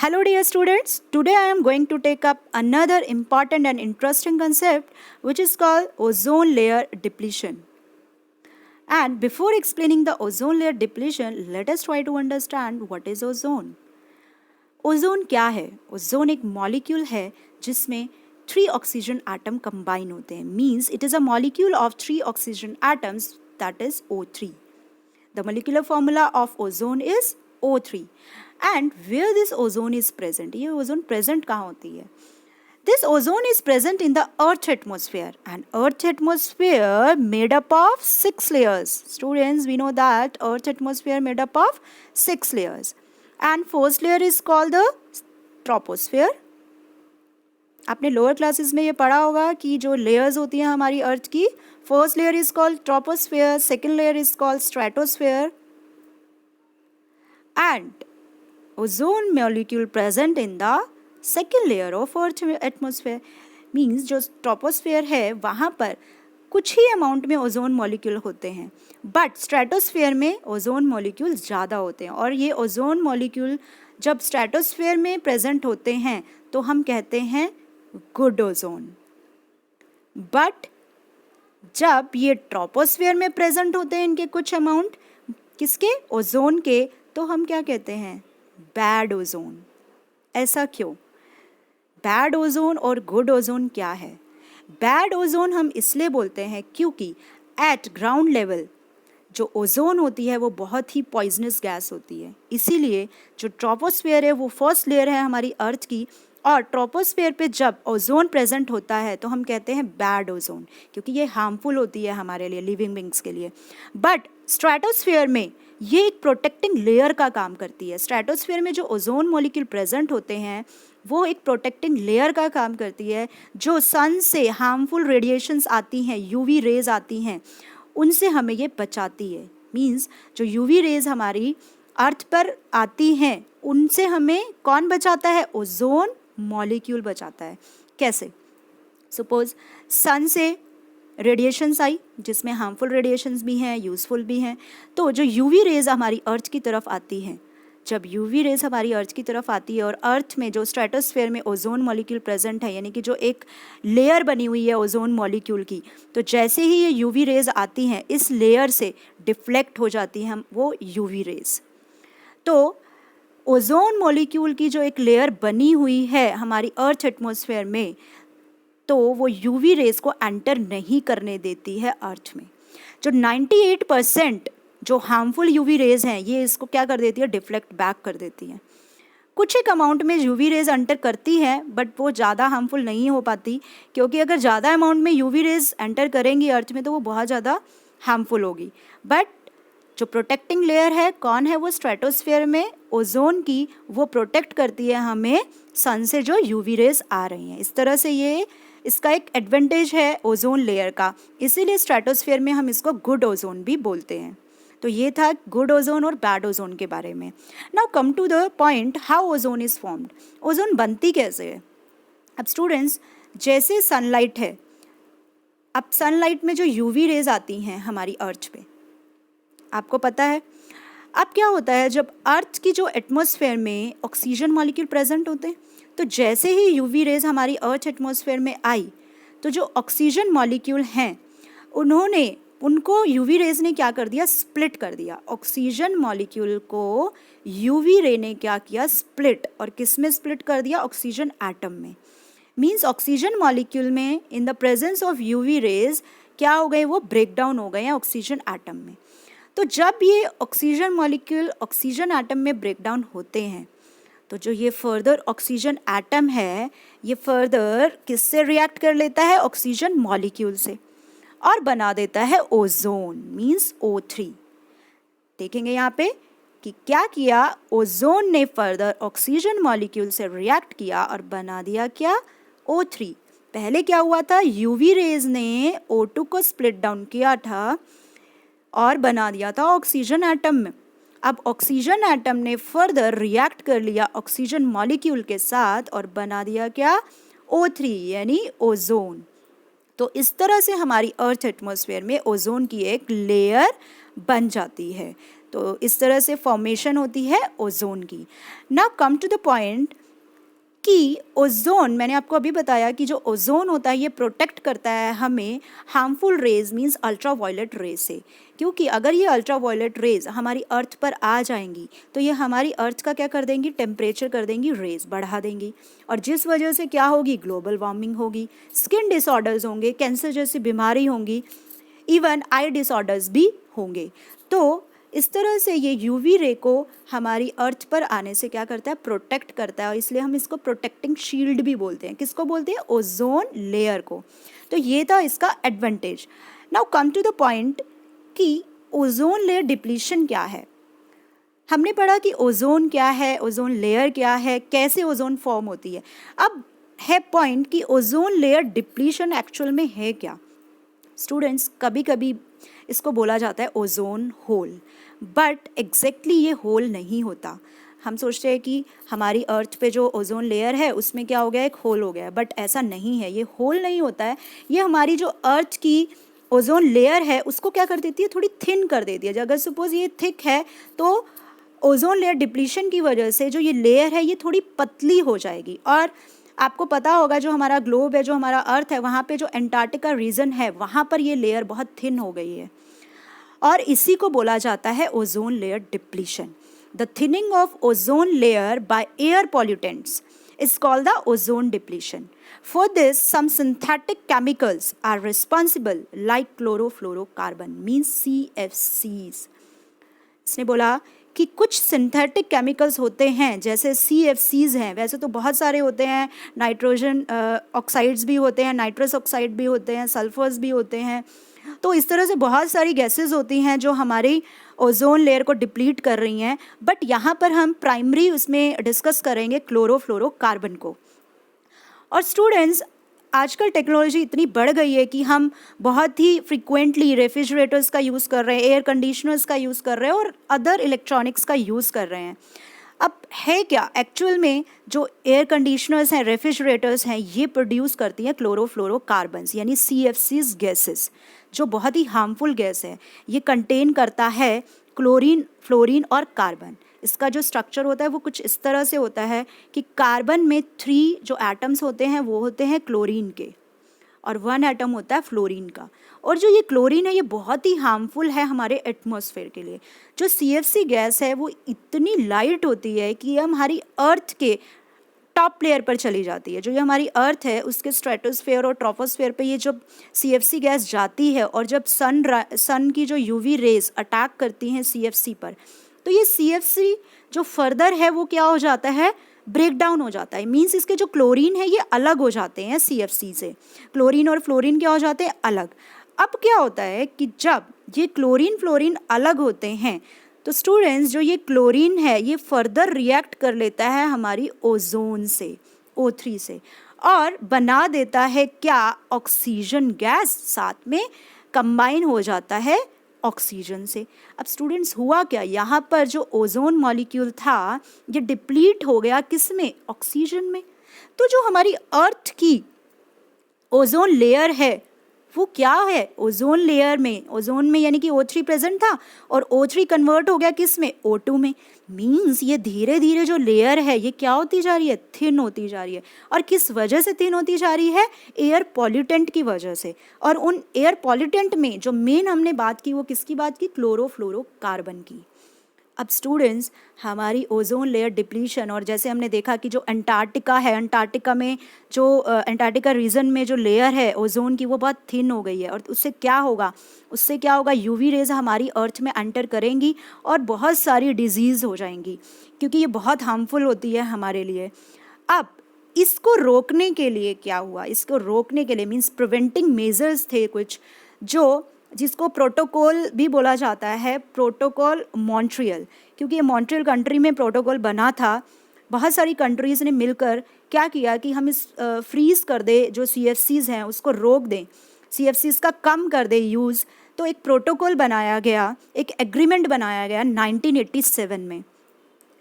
Hello dear students, today I am going to take up another important and interesting concept which is called ozone layer depletion. And before explaining the ozone layer depletion, let us try to understand what is ozone. Ozone क्या है? Ozone एक molecule है जिसमें 3 oxygen atom combine होते हैं. Means it is a molecule of 3 oxygen atoms, that is O3. The molecular formula of ozone is O3. And where this ozone is present? ये ozone present कहाँ होती है? This ozone is present in the Earth atmosphere, and Earth atmosphere made up of 6 layers. Students, we know that Earth atmosphere made up of 6 layers. And first layer is called the troposphere. आपने lower classes में ये पढ़ा होगा कि जो layers होती हैं हमारी अर्थ की, first layer is called troposphere, second layer is called stratosphere. And ozone molecule present in the second layer of earth atmosphere. Means जो ट्रोपोस्फेयर है वहाँ पर कुछ ही अमाउंट में ओजोन मॉलिक्यूल होते हैं, बट स्ट्रेटोस्फेयर में ओजोन मॉलिक्यूल ज़्यादा होते हैं. और ये ओजोन मॉलिक्यूल जब स्ट्रेटोस्फेयर में प्रेजेंट होते हैं तो हम कहते हैं गुड ओजोन. बट जब ये ट्रोपोस्फेयर में प्रेजेंट होते हैं इनके कुछ अमाउंट किसके, ओजोन के, तो हम क्या कहते हैं, बैड ओजोन. ऐसा क्यों? बैड ओजोन और गुड ओजोन क्या है? बैड ओजोन हम इसलिए बोलते हैं क्योंकि एट ग्राउंड लेवल जो ओजोन होती है वो बहुत ही पॉइजनस गैस होती है. इसीलिए जो ट्रोपोस्फेयर है वो फर्स्ट लेयर है हमारी अर्थ की, और ट्रोपोस्फेयर पे जब ओजोन प्रेजेंट होता है तो हम कहते हैं बैड ओजोन, क्योंकि ये हार्मफुल होती है हमारे लिए, लिविंग बींग्स के लिए. बट स्ट्रेटोस्फेयर में ये एक प्रोटेक्टिंग लेयर का काम करती है. स्ट्रेटोस्फेयर में जो ओजोन मॉलिक्यूल प्रेजेंट होते हैं वो एक प्रोटेक्टिंग लेयर का काम करती है. जो सन से हार्मफुल रेडिएशंस आती हैं, यूवी रेज आती हैं, उनसे हमें ये बचाती है. मींस जो यूवी रेज हमारी अर्थ पर आती हैं उनसे हमें कौन बचाता है? ओजोन मॉलिक्यूल बचाता है. कैसे? सपोज सन से रेडिएशंस आई जिसमें हार्मफुल रेडिएशंस भी हैं, यूज़फुल भी हैं. तो जो यूवी रेज हमारी अर्थ की तरफ आती हैं, जब यूवी रेज हमारी अर्थ की तरफ आती है और अर्थ में जो स्ट्रेटोस्फेयर में ओजोन मॉलिक्यूल प्रेजेंट है, यानी कि जो एक लेयर बनी हुई है ओजोन मॉलिक्यूल की, तो जैसे ही ये यूवी रेज आती हैं इस लेयर से डिफ्लेक्ट हो जाती हैं वो यूवी रेज. तो ओजोन मॉलिक्यूल की जो एक लेयर बनी हुई है हमारी अर्थ एटमॉस्फेयर में, तो वो यूवी रेज को एंटर नहीं करने देती है अर्थ में. जो 98% जो हार्मफुल यूवी रेज हैं ये इसको क्या कर देती है, डिफ्लेक्ट बैक कर देती हैं. कुछ एक अमाउंट में यूवी रेज एंटर करती हैं बट वो ज़्यादा हार्मफुल नहीं हो पाती, क्योंकि अगर ज़्यादा अमाउंट में यूवी रेज एंटर करेंगी अर्थ में तो वो बहुत ज़्यादा हार्मफुल होगी. बट जो प्रोटेक्टिंग लेयर है कौन है, वो स्ट्रेटोस्फेयर में ओजोन की, वो प्रोटेक्ट करती है हमें सन से जो यूवी रेज आ रही हैं. इस तरह से ये इसका एक एडवांटेज है ओजोन लेयर का, इसीलिए स्ट्रेटोस्फेयर में हम इसको गुड ओजोन भी बोलते हैं. तो ये था गुड ओजोन और बैड ओजोन के बारे में. Now come to the point, how ozone is formed. Ozone बनती कैसे है? अब स्टूडेंट्स, जैसे सनलाइट है, अब सनलाइट में जो यूवी रेज आती हैं हमारी अर्थ पे, आपको पता है अब क्या होता है, जब अर्थ की जो एटमॉस्फेयर में ऑक्सीजन मॉलिक्यूल प्रेजेंट होते हैं, तो जैसे ही यूवी रेज हमारी अर्थ एटमॉस्फेयर में आई तो जो ऑक्सीजन मॉलिक्यूल हैं उनको यूवी रेज ने क्या कर दिया, स्प्लिट कर दिया. ऑक्सीजन मॉलिक्यूल को यूवी रे ने क्या किया, स्प्लिट. और किस में स्प्लिट कर दिया? ऑक्सीजन एटम में. मीन्स ऑक्सीजन मॉलिक्यूल में in the presence of UV rays क्या हो गए, वो ब्रेक डाउन हो गए हैं ऑक्सीजन एटम में. तो जब ये ऑक्सीजन मॉलिक्यूल ऑक्सीजन एटम में ब्रेक डाउन होते हैं तो जो ये फर्दर ऑक्सीजन एटम है ये फर्दर किससे रिएक्ट कर लेता है, ऑक्सीजन मॉलिक्यूल से, और बना देता है ओजोन, मींस O3. देखेंगे यहाँ पे कि क्या किया, ओजोन ने फर्दर ऑक्सीजन मॉलिक्यूल से रिएक्ट किया और बना दिया क्या, O3. पहले क्या हुआ था, यूवी रेज ने O2 को स्प्लिट डाउन किया था और बना दिया था ऑक्सीजन एटम में. अब ऑक्सीजन एटम ने फर्दर रिएक्ट कर लिया ऑक्सीजन मॉलिक्यूल के साथ और बना दिया क्या, O3 यानी ओजोन. तो इस तरह से हमारी अर्थ एटमॉस्फेयर में ओजोन की एक लेयर बन जाती है. तो इस तरह से फॉर्मेशन होती है ओजोन की। Now come to the point कि ओजोन, मैंने आपको अभी बताया कि जो ओजोन होता है ये प्रोटेक्ट करता है हमें harmful rays means ultraviolet rays से, क्योंकि अगर ये अल्ट्रा वायलेट रेज हमारी अर्थ पर आ जाएंगी तो ये हमारी अर्थ का क्या कर देंगी, टेम्परेचर कर देंगी, रेज बढ़ा देंगी, और जिस वजह से क्या होगी, ग्लोबल वार्मिंग होगी, स्किन डिसऑर्डर्स होंगे, कैंसर जैसी बीमारी होंगी, इवन आई डिसऑर्डर्स भी होंगे। तो इस तरह से ये यूवी रे को हमारी अर्थ पर आने से क्या करता है, प्रोटेक्ट करता है, और इसलिए हम इसको प्रोटेक्टिंग शील्ड भी बोलते हैं। किसको बोलते हैं, ओजोन लेयर को। तो ये था इसका advantage. Now come to the point कि ओजोन लेयर डिप्लीशन क्या है। हमने पढ़ा कि ओजोन क्या है, ओजोन लेयर क्या है, कैसे ओजोन फॉर्म होती है। अब है पॉइंट कि ओजोन लेयर डिप्लीशन एक्चुअल में है क्या। स्टूडेंट्स, कभी कभी इसको बोला जाता है ओजोन होल, बट एग्जैक्टली ये होल नहीं होता। हम सोचते हैं कि हमारी अर्थ पे जो ओजोन लेयर है उसमें क्या हो गया, एक होल हो गया है, बट ऐसा नहीं है, ये होल नहीं होता है। ये हमारी जो अर्थ की ओजोन लेयर है उसको क्या कर देती है, थोड़ी थिन कर देती है। अगर सपोज ये थिक है तो ओजोन लेयर डिप्लीशन की वजह से जो ये लेयर है ये थोड़ी पतली हो जाएगी। और आपको पता होगा जो हमारा ग्लोब है, जो हमारा अर्थ है, वहाँ पे जो एंटार्क्टिका रीजन है वहाँ पर ये लेयर बहुत थिन हो गई है, और इसी को बोला जाता है ozone layer depletion. The thinning of ozone layer by air pollutants is called the ozone depletion. For this, some synthetic chemicals are responsible like chlorofluorocarbon means CFCs. इसने बोला कि कुछ सिंथेटिक केमिकल्स होते हैं जैसे CFCs हैं, वैसे तो बहुत सारे होते हैं, नाइट्रोजन ऑक्साइड्स भी होते हैं, नाइट्रस ऑक्साइड भी होते हैं, सल्फर्स भी होते हैं। तो इस तरह से बहुत सारी गैसेस होती हैं जो हमारी ओजोन लेयर को डिप्लीट कर रही हैं, बट यहाँ पर हम प्राइमरी उसमें डिस्कस करेंगे क्लोरोफ्लोरोकार्बन को। और स्टूडेंट्स, आजकल टेक्नोलॉजी इतनी बढ़ गई है कि हम बहुत ही फ्रिक्वेंटली रेफ्रिजरेटर्स का यूज़ कर रहे हैं, एयर कंडीशनर्स का यूज़ कर रहे हैं और अदर इलेक्ट्रॉनिक्स का यूज़ कर रहे हैं। अब है क्या, एक्चुअल में जो एयर कंडीशनर्स हैं, रेफ्रिजरेटर्स हैं, ये प्रोड्यूस करती हैं क्लोरोफ्लोरोकार्बन्स यानी CFCs गैसेस, जो बहुत ही हार्मफुल गैस है। ये कंटेन करता है क्लोरीन, फ्लोरीन और कार्बन। इसका जो स्ट्रक्चर होता है वो कुछ इस तरह से होता है कि कार्बन में 3 जो एटम्स होते हैं वो होते हैं क्लोरीन के, और 1 एटम होता है फ्लोरीन का। और जो ये क्लोरीन है ये बहुत ही हार्मफुल है हमारे एटमॉस्फेयर के लिए। जो CFC गैस है वो इतनी लाइट होती है कि ये हमारी अर्थ के टॉप लेयर पर चली जाती है। जो ये हमारी अर्थ है उसके स्ट्रेटोस्फेयर और ट्रोपोस्फेयर पे ये जब CFC गैस जाती है, और जब सन की जो UV रेज अटैक करती हैं CFC पर, तो ये CFC जो फर्दर है वो क्या हो जाता है, ब्रेक डाउन हो जाता है। मींस इसके जो क्लोरीन है ये अलग हो जाते हैं CFC से, क्लोरीन और फ्लोरीन क्या हो जाते हैं, अलग। अब क्या होता है कि जब ये क्लोरीन फ्लोरीन अलग होते हैं तो स्टूडेंट्स, जो ये क्लोरीन है ये फर्दर रिएक्ट कर लेता है हमारी ओजोन से, O3 से, और बना देता है क्या, ऑक्सीजन गैस, साथ में कंबाइन हो जाता है ऑक्सीजन से। अब स्टूडेंट्स, हुआ क्या, यहाँ पर जो ओजोन मॉलिक्यूल था ये डिप्लीट हो गया, किस में, ऑक्सीजन में। तो जो हमारी अर्थ की ओजोन लेयर है वो क्या है, ओजोन लेयर में, ओजोन में यानी कि O3 प्रेजेंट था, और O3 कन्वर्ट हो गया किस में, O2 में। मींस ये धीरे धीरे जो लेयर है ये क्या होती जा रही है, थिन होती जा रही है। और किस वजह से थिन होती जा रही है, एयर पॉल्यूटेंट की वजह से। और उन एयर पॉल्यूटेंट में जो मेन हमने बात की वो किसकी बात की, क्लोरोफ्लोरोकार्बन की। अब स्टूडेंट्स, हमारी ओजोन लेयर डिप्लीशन, और जैसे हमने देखा कि जो अंटार्कटिका है, अंटार्कटिका में जो अंटार्कटिका रीजन में जो लेयर है ओजोन की वो बहुत थिन हो गई है, और उससे क्या होगा, UV रेज हमारी अर्थ में एंटर करेंगी और बहुत सारी डिजीज़ हो जाएंगी, क्योंकि ये बहुत हार्मफुल होती है हमारे लिए। अब इसको रोकने के लिए क्या हुआ, इसको रोकने के लिए मीन्स प्रिवेंटिंग मेजर्स थे कुछ, जो जिसको प्रोटोकॉल भी बोला जाता है, प्रोटोकॉल मॉन्ट्रियल, क्योंकि ये मॉन्ट्रियल कंट्री में प्रोटोकॉल बना था। बहुत सारी कंट्रीज़ ने मिलकर क्या किया कि हम इस फ्रीज़ कर दे, जो CFCs हैं उसको रोक दें, CFCs का कम कर दे यूज़। तो एक प्रोटोकॉल बनाया गया, एक एग्रीमेंट बनाया गया 1987 में,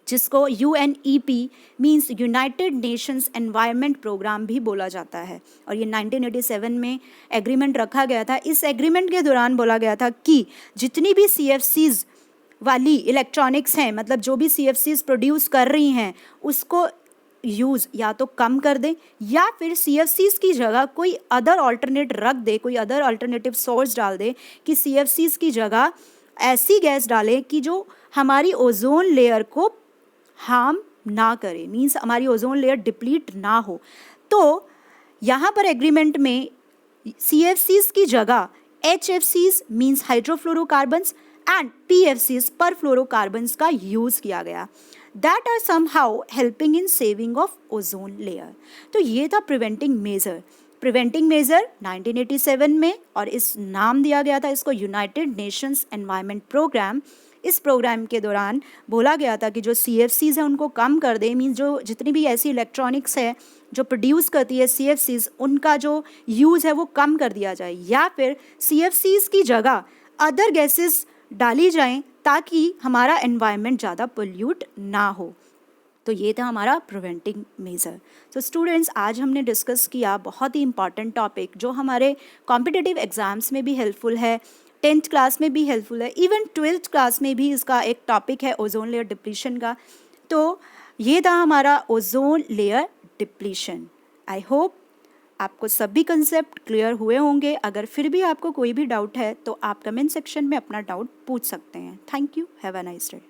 जिसको UNEP means United Nations Environment Programme भी बोला जाता है। और ये 1987 में एग्रीमेंट रखा गया था। इस एग्रीमेंट के दौरान बोला गया था कि जितनी भी CFCs वाली इलेक्ट्रॉनिक्स हैं, मतलब जो भी CFCs प्रोड्यूस कर रही हैं उसको यूज़ या तो कम कर दें या फिर CFCs की जगह कोई अदर ऑल्टरनेट रख दे, कोई अदर ऑल्टरनेटिव सोर्स डाल दे कि CFCs की जगह ऐसी गैस डालें कि जो हमारी ओजोन लेयर को हार्म ना करे, मीन्स हमारी ओजोन लेयर डिप्लीट ना हो। तो यहाँ पर एग्रीमेंट में CFCs की जगह HFCs means hydrofluorocarbons and PFCs perfluorocarbons का यूज़ किया गया, that are somehow helping in saving of ozone layer. तो ये था प्रिवेंटिंग मेजर 1987 में, और इस नाम दिया गया था इसको यूनाइटेड नेशंस एनवायरनमेंट प्रोग्राम। इस प्रोग्राम के दौरान बोला गया था कि जो CFCs हैं उनको कम कर दें, मीन्स जो जितनी भी ऐसी इलेक्ट्रॉनिक्स है जो प्रोड्यूस करती है CFCs, उनका जो यूज़ है वो कम कर दिया जाए या फिर CFCs की जगह अदर गैसेस डाली जाएं ताकि हमारा एनवायरनमेंट ज़्यादा पोल्यूट ना हो। तो ये था हमारा प्रिवेंटिंग मेजर। तो स्टूडेंट्स, आज हमने डिस्कस किया बहुत ही इंपॉर्टेंट टॉपिक जो हमारे कॉम्पिटिटिव एग्ज़ाम्स में भी हेल्पफुल है, 10th क्लास में भी हेल्पफुल है, इवन 12th क्लास में भी इसका एक टॉपिक है ओजोन लेयर डिप्लीशन का। तो ये था हमारा ozone layer depletion. I hope आपको सभी कंसेप्ट क्लियर हुए होंगे। अगर फिर भी आपको कोई भी डाउट है तो आप कमेंट सेक्शन में अपना डाउट पूछ सकते हैं। Thank you, have a nice day.